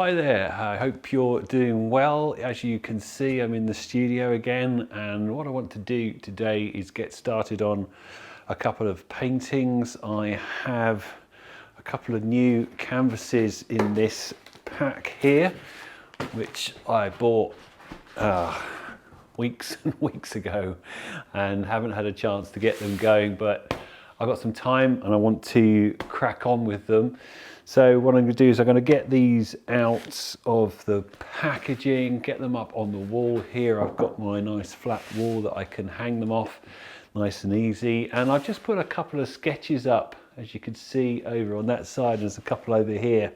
Hi there, I hope you're doing well. As you can see, I'm in the studio again, and what I want to do today is get started on a couple of paintings. I have a couple of new canvases in this pack here, which I bought weeks and weeks ago and haven't had a chance to get them going, but I've got some time and I want to crack on with them. So what I'm going to do is I'm going to get these out of the packaging, get them up on the wall here. I've got my nice flat wall that I can hang them off nice and easy. And I've just put a couple of sketches up, as you can see over on that side. There's a couple over here.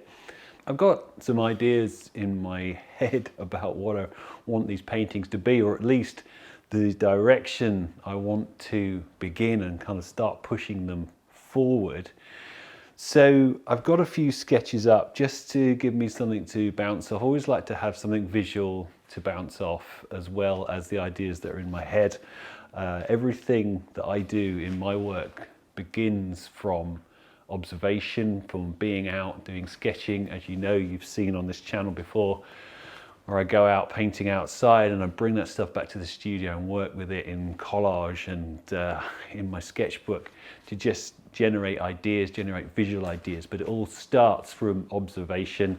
I've got some ideas in my head about what I want these paintings to be, or at least the direction I want to begin and kind of start pushing them forward. So I've got a few sketches up just to give me something to bounce off. I always like to have something visual to bounce off, as well as the ideas that are in my head. Everything that I do in my work begins from observation, from being out doing sketching. As you know, you've seen on this channel before, where I go out painting outside and I bring that stuff back to the studio and work with it in collage and in my sketchbook to just generate ideas, generate visual ideas. But it all starts from observation.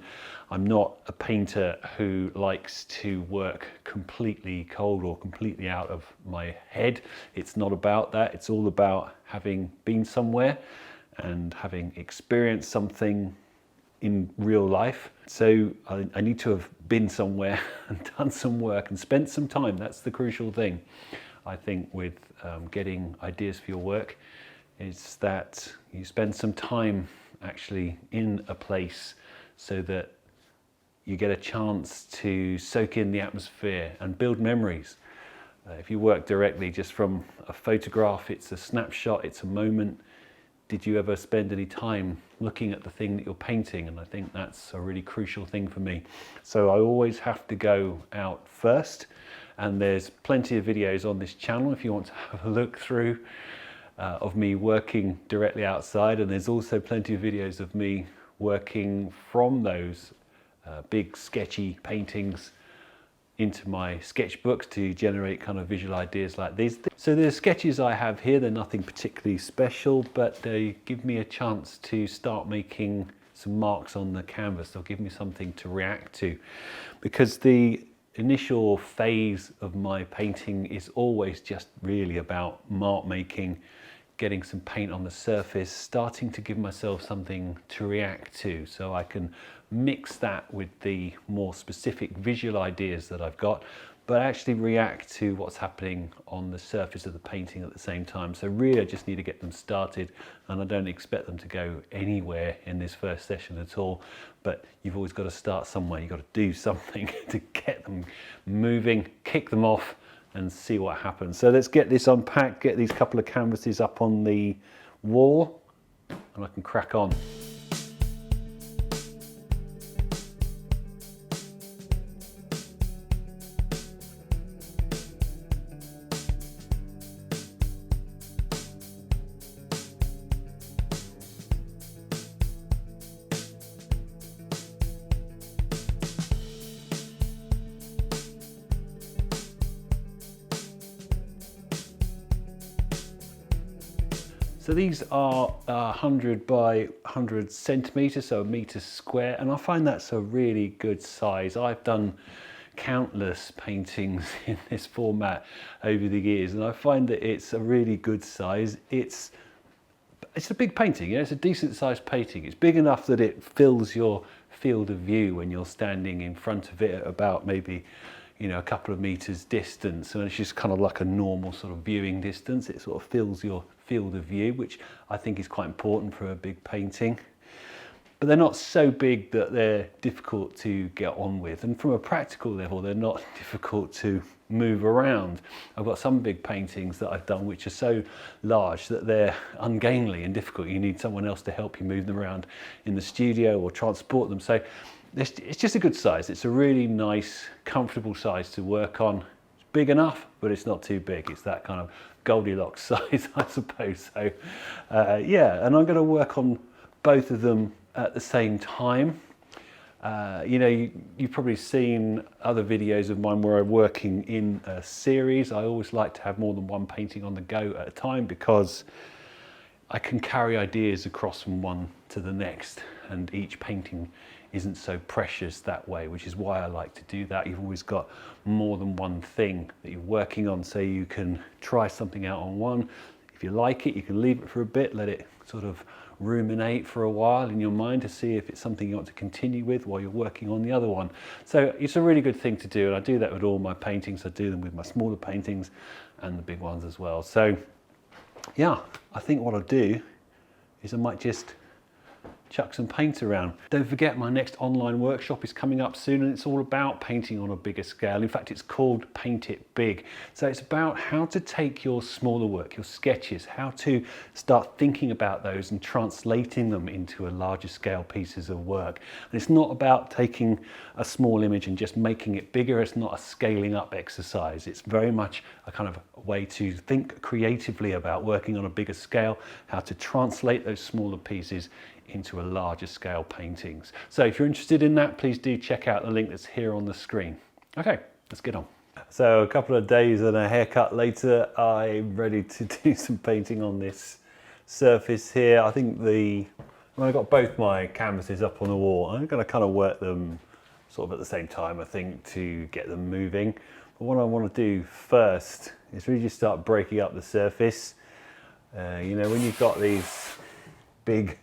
I'm not a painter who likes to work completely cold or completely out of my head. It's not about that. It's all about having been somewhere and having experienced something in real life. So I need to have been somewhere and done some work and spent some time. That's the crucial thing, I think, with getting ideas for your work, is that you spend some time actually in a place so that you get a chance to soak in the atmosphere and build memories. If you work directly just from a photograph, it's a snapshot, it's a moment. Did you ever spend any time looking at the thing that you're painting? And I think that's a really crucial thing for me. So I always have to go out first, and there's plenty of videos on this channel if you want to have a look through of me working directly outside, and there's also plenty of videos of me working from those big sketchy paintings into my sketchbooks to generate kind of visual ideas like these. So the sketches I have here, they're nothing particularly special, but they give me a chance to start making some marks on the canvas. They'll give me something to react to, because the initial phase of my painting is always just really about mark making, getting some paint on the surface, starting to give myself something to react to, so I can mix that with the more specific visual ideas that I've got, but actually react to what's happening on the surface of the painting at the same time. So really I just need to get them started, and I don't expect them to go anywhere in this first session at all, but you've always got to start somewhere. You've got to do something to get them moving, kick them off and see what happens. So let's get this unpacked, get these couple of canvases up on the wall, and I can crack on. So these are 100 by 100 centimeters, so a meter square, and I find that's a really good size. I've done countless paintings in this format over the years, and I find that it's a really good size. It's a big painting, you know, it's a decent sized painting. It's big enough that it fills your field of view when you're standing in front of it at about maybe, you know, a couple of meters distance, and it's just kind of like a normal sort of viewing distance. It sort of fills your field of view, which I think is quite important for a big painting. But they're not so big that they're difficult to get on with, and from a practical level they're not difficult to move around. I've got some big paintings that I've done which are so large that they're ungainly and difficult. You need someone else to help you move them around in the studio or transport them. So it's just a good size. It's a really nice, comfortable size to work on. It's big enough, but it's not too big. It's that kind of Goldilocks size, I suppose. So yeah, and I'm going to work on both of them at the same time. You know, you've probably seen other videos of mine where I'm working in a series. I always like to have more than one painting on the go at a time because I can carry ideas across from one to the next, and each painting isn't so precious that way, which is why I like to do that. You've always got more than one thing that you're working on, so you can try something out on one. If you like it, you can leave it for a bit, let it sort of ruminate for a while in your mind to see if it's something you want to continue with while you're working on the other one. So it's a really good thing to do, and I do that with all my paintings. I do them with my smaller paintings and the big ones as well. So yeah, I think what I'll do is I might just chuck some paint around. Don't forget, my next online workshop is coming up soon, and it's all about painting on a bigger scale. In fact, it's called Paint It Big. So it's about how to take your smaller work, your sketches, how to start thinking about those and translating them into a larger scale pieces of work. And it's not about taking a small image and just making it bigger. It's not a scaling up exercise. It's very much a kind of way to think creatively about working on a bigger scale, how to translate those smaller pieces into a larger scale paintings. So if you're interested in that, please do check out the link that's here on the screen. Okay, let's get on. So a couple of days and a haircut later, I'm ready to do some painting on this surface here. I think when I got both my canvases up on the wall, I'm going to kind of work them sort of at the same time, I think, to get them moving. But what I want to do first is really just start breaking up the surface. You know, when you've got these big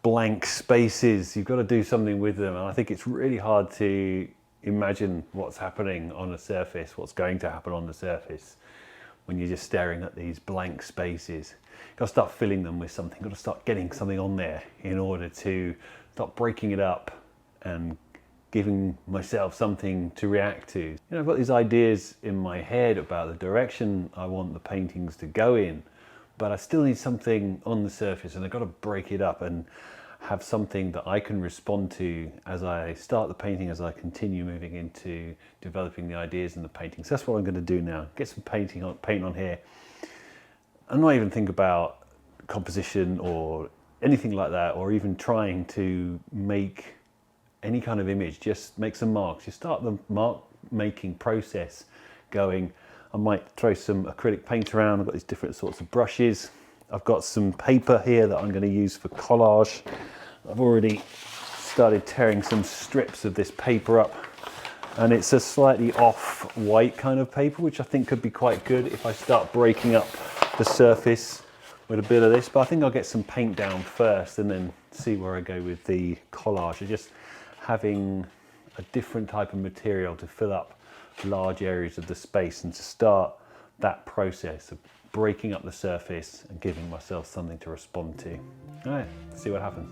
blank spaces, you've got to do something with them, and I think it's really hard to imagine what's happening on a surface, what's going to happen on the surface when you're just staring at these blank spaces. You've got to start filling them with something, you've got to start getting something on there in order to start breaking it up and giving myself something to react to. You know, I've got these ideas in my head about the direction I want the paintings to go in, but I still need something on the surface, and I've got to break it up and have something that I can respond to as I start the painting, as I continue moving into developing the ideas in the painting. So that's what I'm going to do now. Get some paint on here. I'm not even think about composition or anything like that, or even trying to make any kind of image. Just make some marks. Just start the mark making process going. I might throw some acrylic paint around. I've got these different sorts of brushes. I've got some paper here that I'm going to use for collage. I've already started tearing some strips of this paper up, and it's a slightly off-white kind of paper, which I think could be quite good if I start breaking up the surface with a bit of this. But I think I'll get some paint down first and then see where I go with the collage. Just having a different type of material to fill up large areas of the space and to start that process of breaking up the surface and giving myself something to respond to. All right, let's see what happens.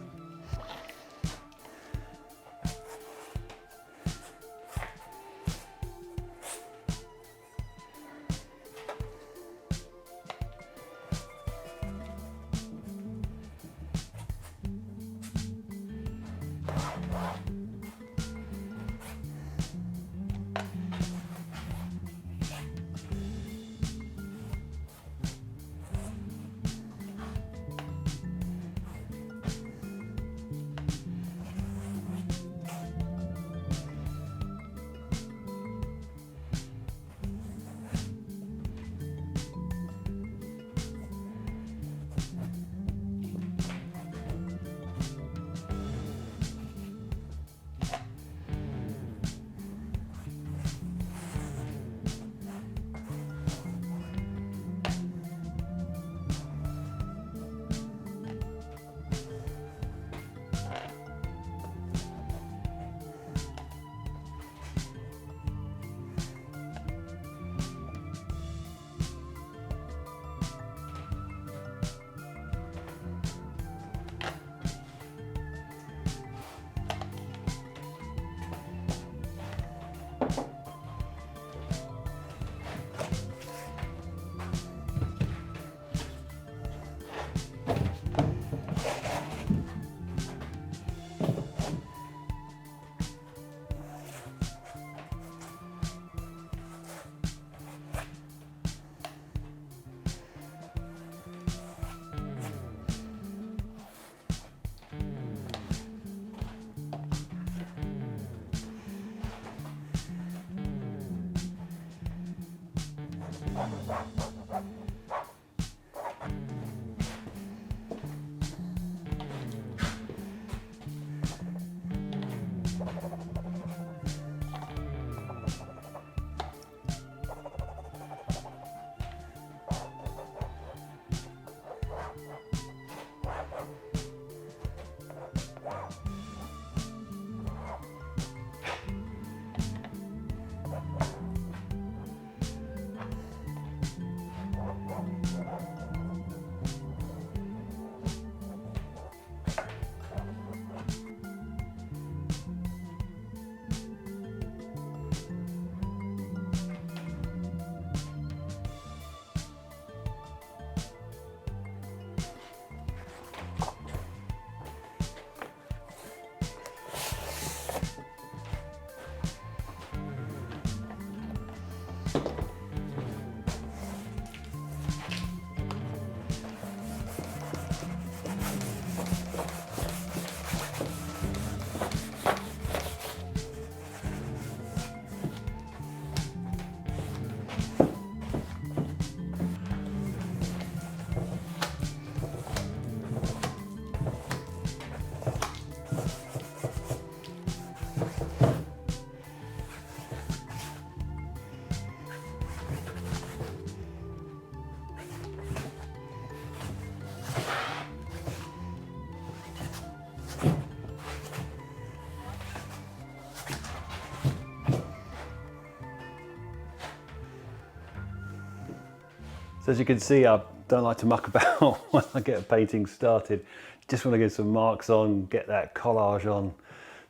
So as you can see, I don't like to muck about when I get a painting started. Just want to get some marks on, get that collage on,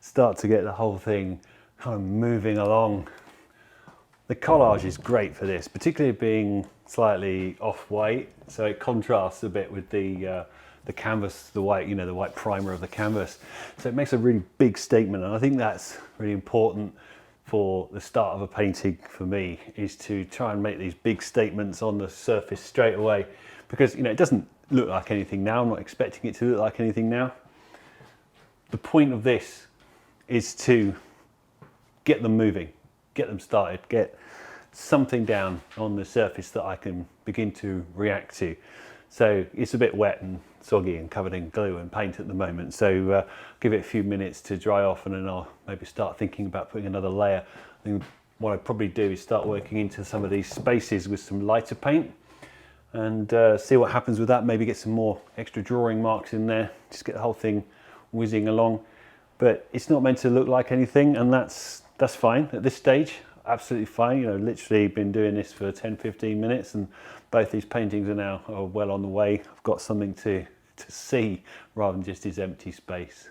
start to get the whole thing kind of moving along. The collage is great for this, particularly being slightly off-white, so it contrasts a bit with the canvas, the white, you know, the white primer of the canvas. So it makes a really big statement, and I think that's really important for the start of a painting for me, is to try and make these big statements on the surface straight away, because, you know, it doesn't look like anything now. I'm not expecting it to look like anything now. The point of this is to get them moving, get them started, get something down on the surface that I can begin to react to. So it's a bit wet and soggy and covered in glue and paint at the moment, so give it a few minutes to dry off, and then I'll maybe start thinking about putting another layer. I think what I'd probably do is start working into some of these spaces with some lighter paint and see what happens with that. Maybe get some more extra drawing marks in there, just get the whole thing whizzing along. But it's not meant to look like anything, and that's fine at this stage. Absolutely fine. You know, literally been doing this for 10-15 minutes, and both these paintings are now well on the way. I've got something to see rather than just this empty space.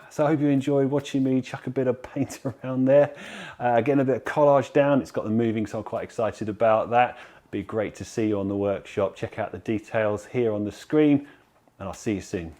So I hope you enjoyed watching me chuck a bit of paint around there, getting a bit of collage down. It's got them moving, so I'm quite excited about that. It'd be great to see you on the workshop. Check out the details here on the screen, and I'll see you soon.